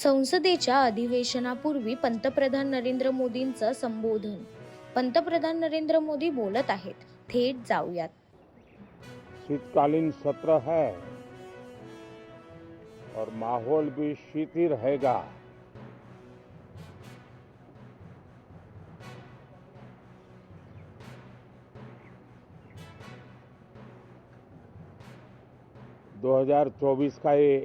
संसदेच्या अधिवेशनापूर्वी पंतप्रधान नरेंद्र मोदींचं संबोधन. पंतप्रधान नरेंद्र मोदी बोलत आहेत. थेट जाऊयात. शीतकालीन सत्र है और माहौल भी शीत ही रहेगा। दो 2024 का ये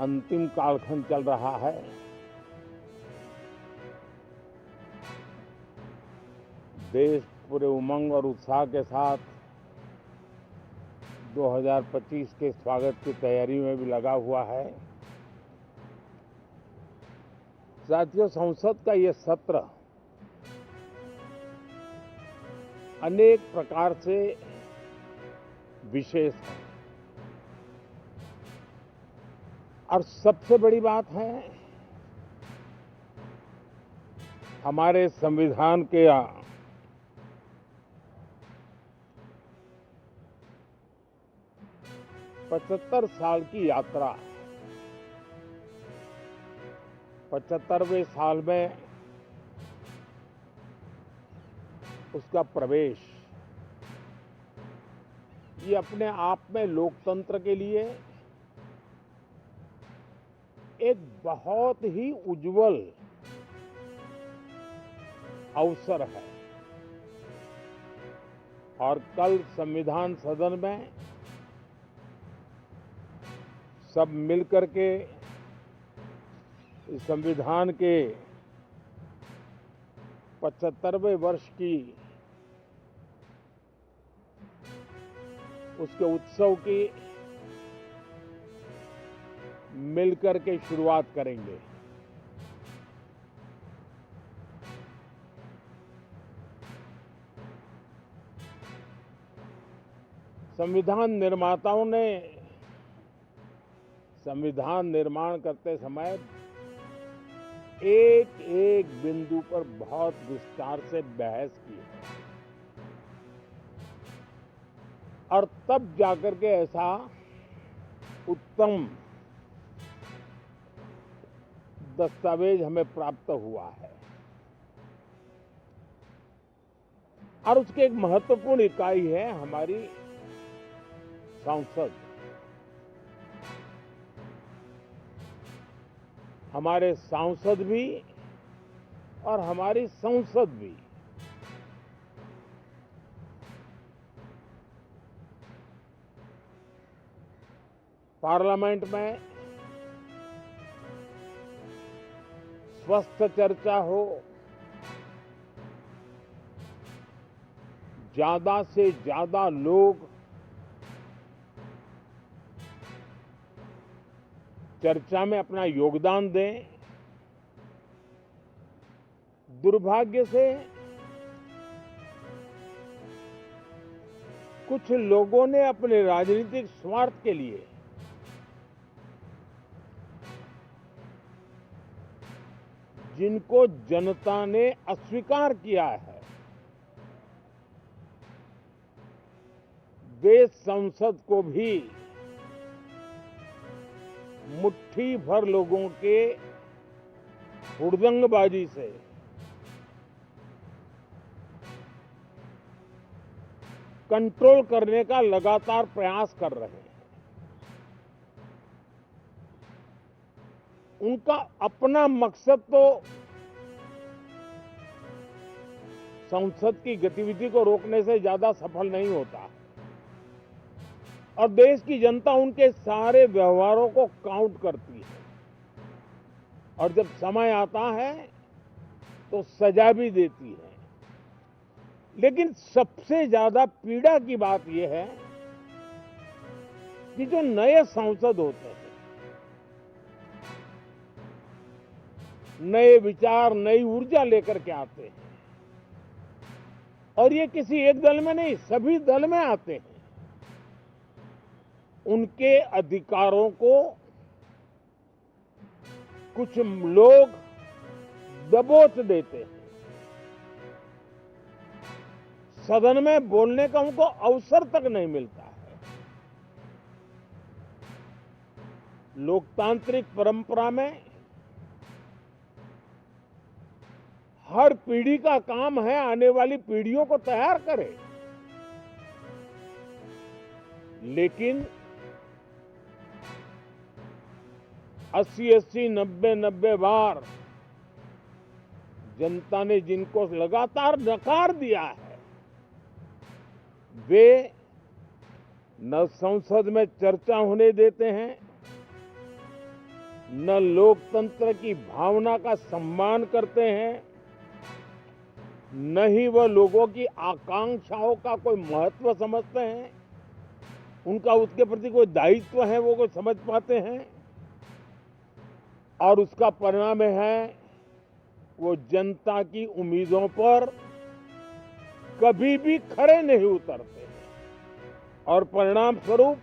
अंतिम कालखंड चल रहा है। देश पूरे उमंग और उत्साह के साथ 2025 के स्वागत की तैयारी में भी लगा हुआ है। साथियों, संसद का ये सत्र अनेक प्रकार से विशेष है और सबसे बड़ी बात है, हमारे संविधान के 75 साल की यात्रा, 75वें साल में उसका प्रवेश, ये अपने आप में लोकतंत्र के लिए एक बहुत ही उज्जवल अवसर है। और कल संविधान सदन में सब मिलकर के इस संविधान के 75वें वर्ष की उसके उत्सव की मिलकर के शुरुआत करेंगे। संविधान निर्माताओं ने संविधान निर्माण करते समय एक एक बिंदु पर बहुत विस्तार से बहस की है और तब जाकर के ऐसा उत्तम दस्तावेज हमें प्राप्त हुआ है। और उसकी एक महत्वपूर्ण इकाई है हमारी संसद। हमारे सांसद भी और हमारी संसद भी पार्लियामेंट में स्वस्थ चर्चा हो, ज्यादा से ज्यादा लोग चर्चा में अपना योगदान दें। दुर्भाग्य से कुछ लोगों ने अपने राजनीतिक स्वार्थ के लिए जिनको जनता ने अस्वीकार किया है, वे संसद को भी मुट्ठी भर लोगों के हुड़दंगबाजी से कंट्रोल करने का लगातार प्रयास कर रहे हैं। उनका अपना मकसद तो संसद की गतिविधि को रोकने से ज्यादा सफल नहीं होता और देश की जनता उनके सारे व्यवहारों को काउंट करती है और जब समय आता है तो सजा भी देती है। लेकिन सबसे ज्यादा पीड़ा की बात यह है कि जो नए सांसद होते हैं, नए विचार, नई ऊर्जा लेकर के आते हैं और ये किसी एक दल में नहीं, सभी दल में आते हैं। उनके अधिकारों को कुछ लोग दबोच देते हैं। सदन में बोलने का उनको अवसर तक नहीं मिलता है। लोकतांत्रिक परंपरा में हर पीढ़ी का काम है आने वाली पीढ़ियों को तैयार करे, लेकिन 80-80, 90-90 बार जनता ने जिनको लगातार नकार दिया है, वे न संसद में चर्चा होने देते हैं, न लोकतंत्र की भावना का सम्मान करते हैं, न ही वह लोगों की आकांक्षाओं का कोई महत्व समझते हैं, उनका उसके प्रति कोई दायित्व है वो कोई समझ पाते हैं। और उसका परिणाम है वो जनता की उम्मीदों पर कभी भी खरे नहीं उतरते और परिणाम स्वरूप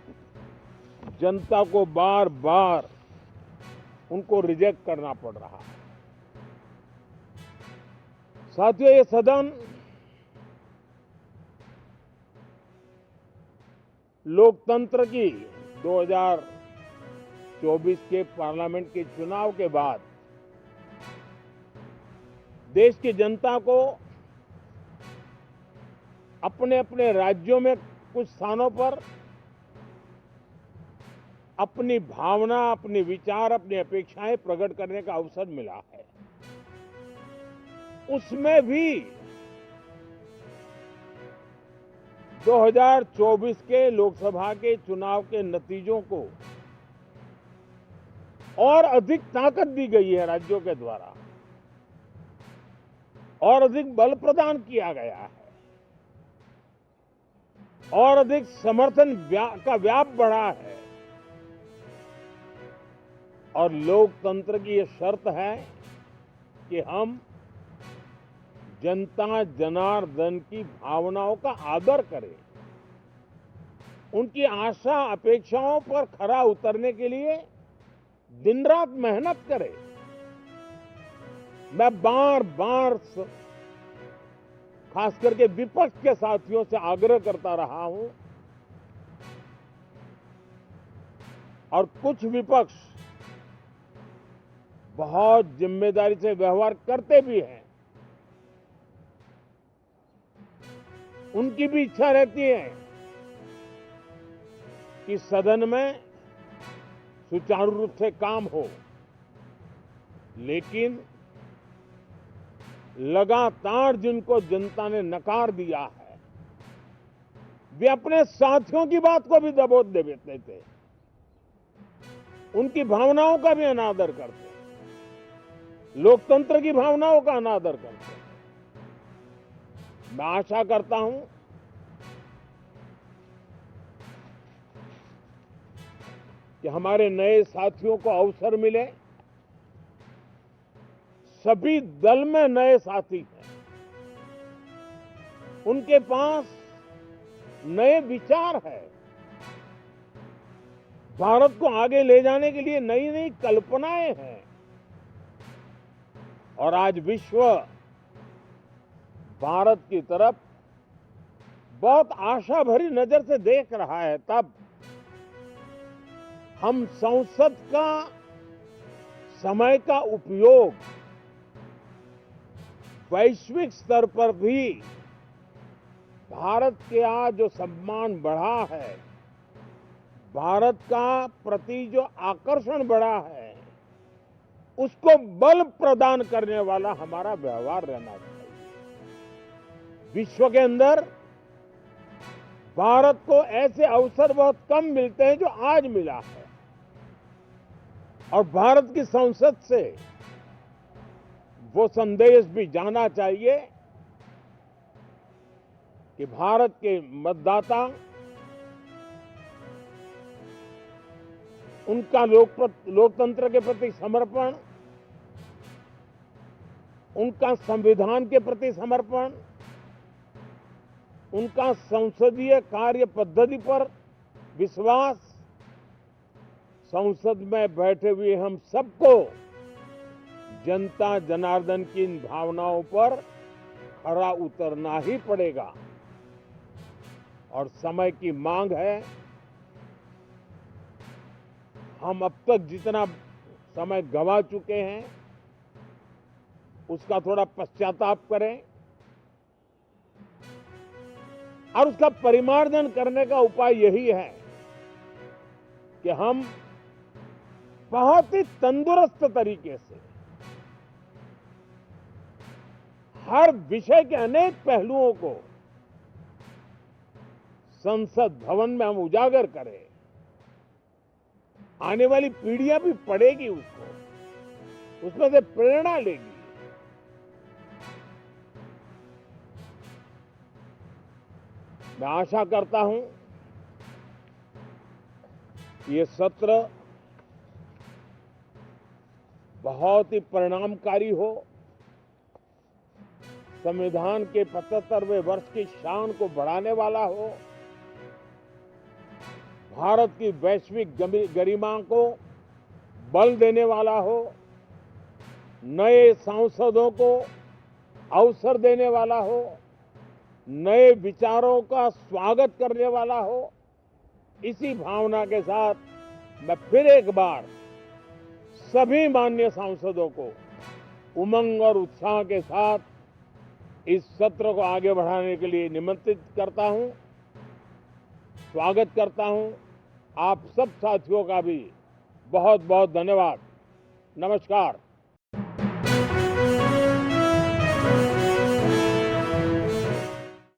जनता को बार बार उनको रिजेक्ट करना पड़ रहा है। साथियों, ये सदन लोकतंत्र की 2024 के पार्लियामेंट के चुनाव के बाद देश की जनता को अपने अपने राज्यों में कुछ स्थानों पर अपनी भावना, अपने विचार, अपनी अपेक्षाएं प्रकट करने का अवसर मिला है। उसमें भी 2024 के लोकसभा के चुनाव के नतीजों को और अधिक ताकत दी गई है राज्यों के द्वारा, और अधिक बल प्रदान किया गया है, और अधिक समर्थन का व्याप बढ़ा है। और लोकतंत्र की यह शर्त है कि हम जनता जनार्दन की भावनाओं का आदर करें, उनकी आशा अपेक्षाओं पर खरा उतरने के लिए दिन रात मेहनत करें। मैं बार बार खास करके विपक्ष के साथियों से आग्रह करता रहा हूं, और कुछ विपक्ष बहुत जिम्मेदारी से व्यवहार करते भी हैं। उनकी भी इच्छा रहती है कि सदन में सुचारू रूप से काम हो, लेकिन लगातार जिनको जनता ने नकार दिया है, वे अपने साथियों की बात को भी दबोच देते थे, उनकी भावनाओं का भी अनादर करते, लोकतंत्र की भावनाओं का अनादर करते। मैं आशा करता हूं कि हमारे नए साथियों को अवसर मिले। सभी दल में नए साथी हैं, उनके पास नए विचार है, भारत को आगे ले जाने के लिए नई नई कल्पनाएं हैं। और आज विश्व भारत की तरफ बहुत आशा भरी नजर से देख रहा है, तब हम संसद का समय का उपयोग वैश्विक स्तर पर भी भारत के आज जो सम्मान बढ़ा है, भारत का प्रति जो आकर्षण बढ़ा है, उसको बल प्रदान करने वाला हमारा व्यवहार रहना चाहिए। विश्व के अंदर भारत को ऐसे अवसर बहुत कम मिलते हैं जो आज मिला है, और भारत की संसद से वो संदेश भी जाना चाहिए कि भारत के मतदाता उनका लोकतंत्र के प्रति समर्पण, उनका संविधान के प्रति समर्पण, उनका संसदीय कार्य पद्धति पर विश्वास, संसद में बैठे हुए हम सबको जनता जनार्दन की इन भावनाओं पर खरा उतरना ही पड़ेगा। और समय की मांग है, हम अब तक जितना समय गंवा चुके हैं उसका थोड़ा पश्चाताप करें और उसका परिमार्जन करने का उपाय यही है कि हम बहुत ही तंदुरुस्त तरीके से हर विषय के अनेक पहलुओं को संसद भवन में हम उजागर करें। आने वाली पीढ़ियां भी पढ़ेगी उसको, उसमें से प्रेरणा लेगी। मैं आशा करता हूं कि ये सत्र बहुत ही परिणामकारी हो, संविधान के 75वें वर्ष की शान को बढ़ाने वाला हो, भारत की वैश्विक गरिमा को बल देने वाला हो, नए सांसदों को अवसर देने वाला हो, नए विचारों का स्वागत करने वाला हो। इसी भावना के साथ मैं फिर एक बार सभी माननीय सांसदों को उमंग और उत्साह के साथ इस सत्र को आगे बढ़ाने के लिए निमंत्रित करता हूं, स्वागत करता हूं। आप सब साथियों का भी बहुत बहुत धन्यवाद। नमस्कार।